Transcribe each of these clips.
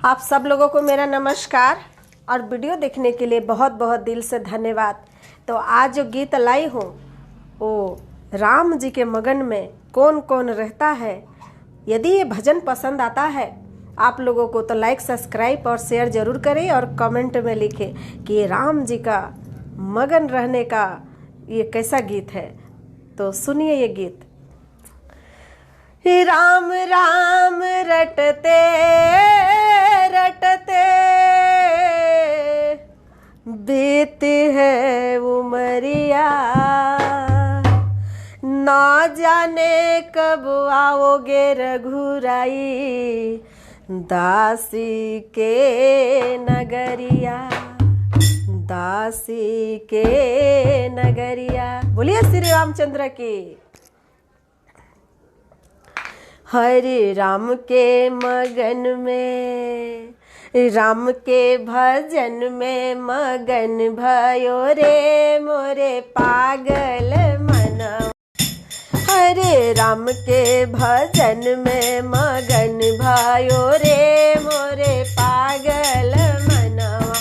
आप सब लोगों को मेरा नमस्कार और वीडियो देखने के लिए बहुत बहुत दिल से धन्यवाद। तो आज जो गीत लाई हूँ वो राम जी के मगन में कौन कौन रहता है। यदि ये भजन पसंद आता है आप लोगों को तो लाइक सब्सक्राइब और शेयर ज़रूर करें और कमेंट में लिखें कि ये राम जी का मगन रहने का ये कैसा गीत है। तो सुनिए ये गीत। राम राम रटते रटते बीती है उमरिया, ना जाने कब आओगे रघुराई दासी के नगरिया, दासी के नगरिया। बोलिए श्री रामचंद्र की। हरे राम के मगन में, राम के भजन में मगन भयो रे मोरे पागल मनवा। हरे राम के भजन में मगन भयो रे मोरे पागल मनवा।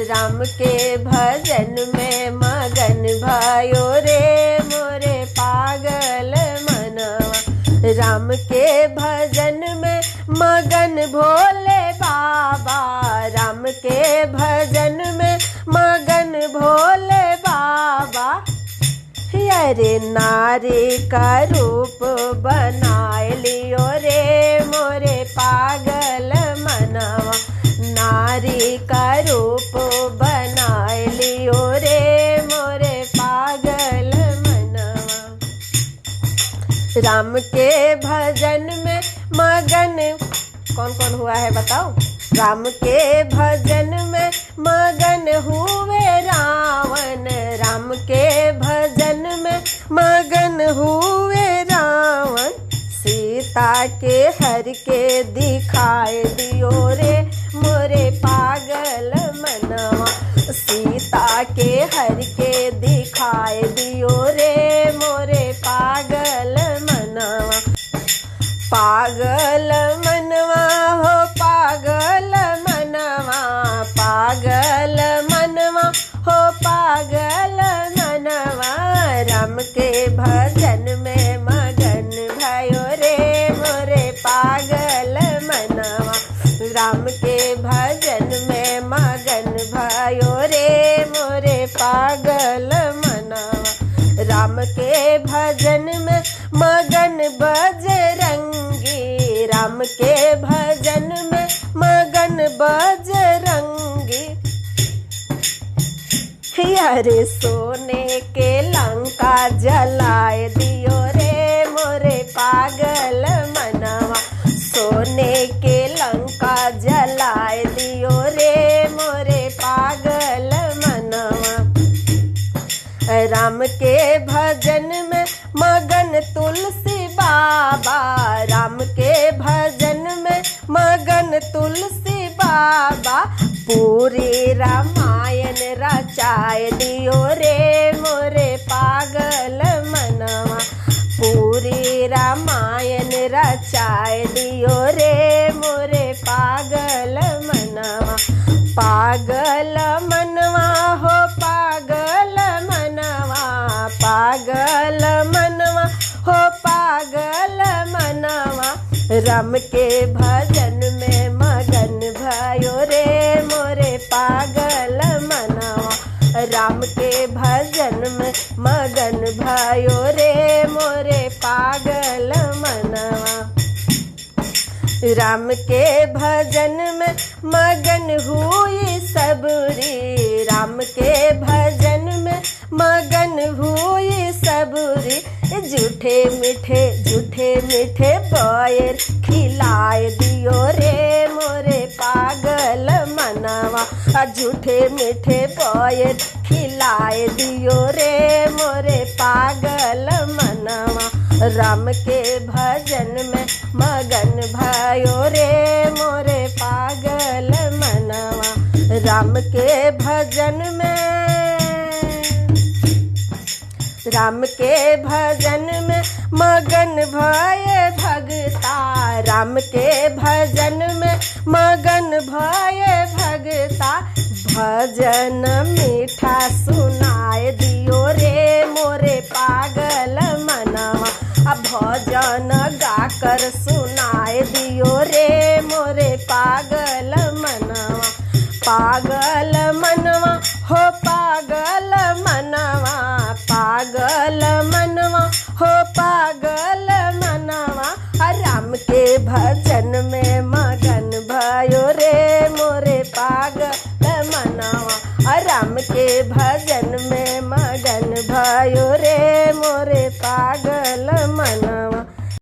राम के भजन में मगन भयो रे मोरे पागल मनवा। राम के भजन में मगन भोले बाबा, राम के भजन में मगन भोले बाबा। अरे नारी का रूप बनाए लियो रे मोरे पागल मनवा। नारी का रूप बनाए लियो रे मोरे पागल मनवा। राम के भजन में मगन कौन कौन हुआ है बताओ। राम के भजन में मगन हुए रावण, राम के भजन में मगन हुए रावण। सीता के हर के दिखाए दियो रे मोरे पागल मनवा। सीता के हर के दिखाए दियो रे मोरे पागल मनवा। पागल मनवा हो पागल मनवा, पागल मनवा हो पागल मनवा। राम के भजन में मगन भयो रे मोरे पागल मनवा। राम के भजन में मगन भयो रे मोरे पागल मनवा। राम के भजन में मगन बजरंगी, राम के भजन में मगन बजरंगी। अरे सोने के लंका जलाए दियो रे मोरे पागल मनवा। सोने के लंका जलाए दियो रे मोरे पागल मनवा। राम के भजन में मगन तुलसी बाबा, राम के भजन में मगन तुलसी बाबा। पूरी रामायण रचाए दियो रे मोरे पागल मनवा। पूरी रामायण रचाए दियो रे मोरे पागल मनवा। पागल मनवा हो पागल मनवा, पागल मनवा हो पागल मनवा। राम के भजन में मगन भयो रे मोरे पागल मनवा। राम के भजन में मगन भयो रे मोरे पागल मनवा। राम के भजन में मगन हुई सबरी, राम के भजन में मगन हुई सबरी। झूठे मीठे बैर खिलाए दियो रे मोरे पागल मनवा। झूठे मीठे बैर खिलाए दियो रे मोरे पागल मनवा। राम के भजन में मगन भयो रे मोरे पागल मनवा। राम के भजन में, राम के भजन में मगन भय भगता। राम के भजन में मगन भजन मीठा सुनाए दियो रे मोरे पागल मनवा, अब भजन गाकर सुन